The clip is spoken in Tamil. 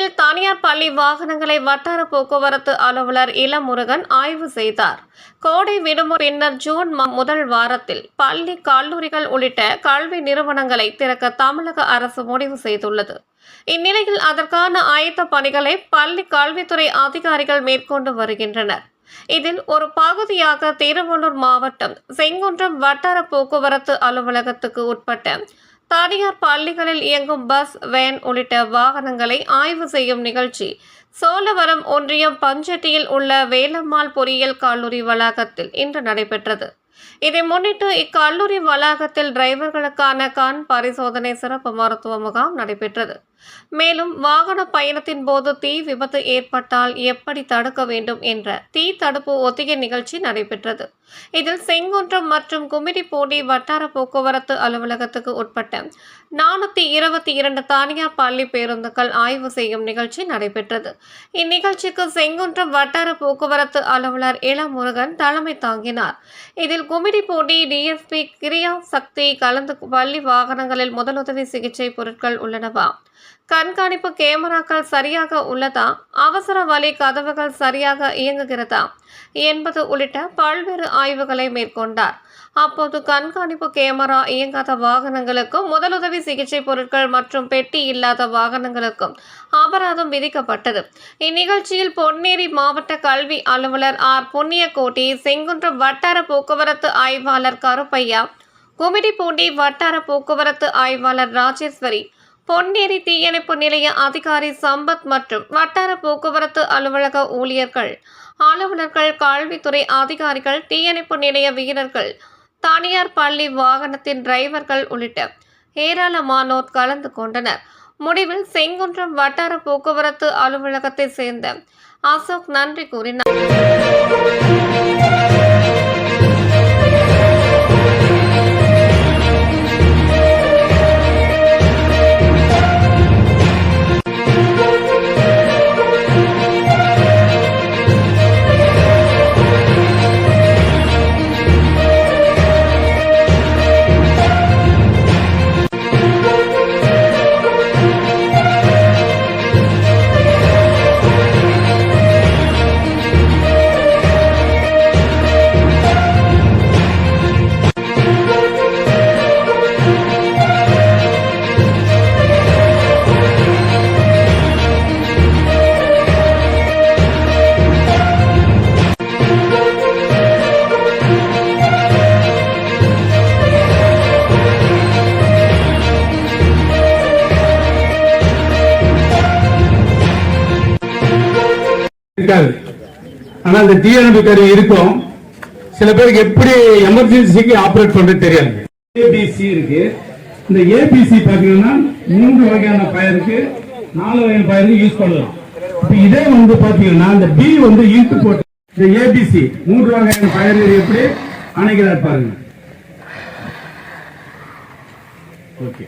திருச்சியில் தனியார் பள்ளி வாகனங்களை வட்டார போக்குவரத்து அலுவலர் இளமுருகன் ஆய்வு செய்தார். கோடை விடுமுறை பின்னர் ஜூன் முதல் வாரத்தில் பள்ளி, கல்லூரிகள் உள்ளிட்ட கல்வி நிறுவனங்களை திறக்க தமிழக அரசு முடிவு செய்துள்ளது. இந்நிலையில் அதற்கான ஆயத்த பணிகளை பள்ளி கல்வித்துறை அதிகாரிகள் மேற்கொண்டு வருகின்றனர். இதில் ஒரு பகுதியாக திருவள்ளூர் மாவட்டம் செங்குன்றம் வட்டார போக்குவரத்து அலுவலகத்துக்கு உட்பட்ட தனியார் பள்ளிகளில் இயங்கும் பஸ், வேன் உள்ளிட்ட வாகனங்களை ஆய்வு செய்யும் நிகழ்ச்சி சோழவரம் ஒன்றியம் பஞ்சட்டியில் உள்ள வேலம்மாள் பொறியியல் கல்லூரி வளாகத்தில் இன்று நடைபெற்றது. இதை முன்னிட்டு இக்கல்லூரி வளாகத்தில் டிரைவர்களுக்கான கண் பரிசோதனை சிறப்பு மருத்துவ முகாம் நடைபெற்றது. மேலும் வாகன பயணத்தின் போது தீ விபத்து ஏற்பட்டால் எப்படி தடுக்க வேண்டும் என்ற தீ தடுப்பு ஒத்திகை நிகழ்ச்சி நடைபெற்றது. இதில் செங்குன்றம் மற்றும் கும்மிடிப்பூண்டி வட்டார போக்குவரத்து அலுவலகத்துக்கு உட்பட்ட 422 தனியார் பள்ளி பேருந்துகள் ஆய்வு செய்யும் நிகழ்ச்சி நடைபெற்றது. இந்நிகழ்ச்சிக்கு செங்குன்றம் வட்டார போக்குவரத்து அலுவலர் இளமுருகன் தலைமை தாங்கினார். இதில் கும்மிடிப்பூண்டி டிஎஸ்பி கிரியா சக்தி கலந்து பள்ளி வாகனங்களில் முதலுதவி சிகிச்சை பொருட்கள் உள்ளனவா, கண்காணிப்பு கேமராக்கள் சரியாக உள்ளதா, அவசர வழி கதவுகள் சரியாக இயங்குகிறதா என்பது உள்ளிட்ட பல்வேறு ஆய்வுகளை மேற்கொண்டார். அப்போது கண்காணிப்பு கேமரா இயங்காத வாகனங்களுக்கும் முதலுதவி சிகிச்சை பொருட்கள் மற்றும் பெட்டி இல்லாத வாகனங்களுக்கும் அபராதம் விதிக்கப்பட்டது. இந்நிகழ்ச்சியில் பொன்னேரி மாவட்ட கல்வி அலுவலர் ஆர். புண்ணியகோட்டி, செங்குன்றம் வட்டார போக்குவரத்து ஆய்வாளர் கருப்பையா, கும்மிடிப்பூண்டி வட்டார போக்குவரத்து ஆய்வாளர் ராஜேஸ்வரி, பொன்னேரி தீயணைப்பு நிலைய அதிகாரி சம்பத் மற்றும் வட்டார போக்குவரத்து அலுவலக ஊழியர்கள், அலுவலர்கள், கல்வித்துறை அதிகாரிகள், தீயணைப்பு நிலைய வீரர்கள், தனியார் பள்ளி வாகனத்தின் டிரைவர்கள் உள்ளிட்ட ஏராளமானோர் கலந்து கொண்டனர். முடிவில் செங்குன்றம் வட்டார போக்குவரத்து அலுவலகத்தை சேர்ந்த அசோக் நன்றி கூறினார். ஆனா இந்த டிஎன்பி கருவி இருக்கும். சில பேருக்கு எப்படி எமர்ஜென்சிக்கு ஆபரேட் பண்றது தெரியாது. ஏபிசி இருக்கு. இந்த ஏபிசி பாத்தீங்கன்னா 3 வகையான பயருக்கு 4 வகையான பயருக்கு யூஸ் பண்ணலாம். இதே வந்து பாத்தீங்கன்னா இந்த பி வந்து இன்ட் போட்டு இந்த ஏபிசி 3 வகையான பயர் எப்படி அணைக்கிறார் பாருங்க. ஓகே.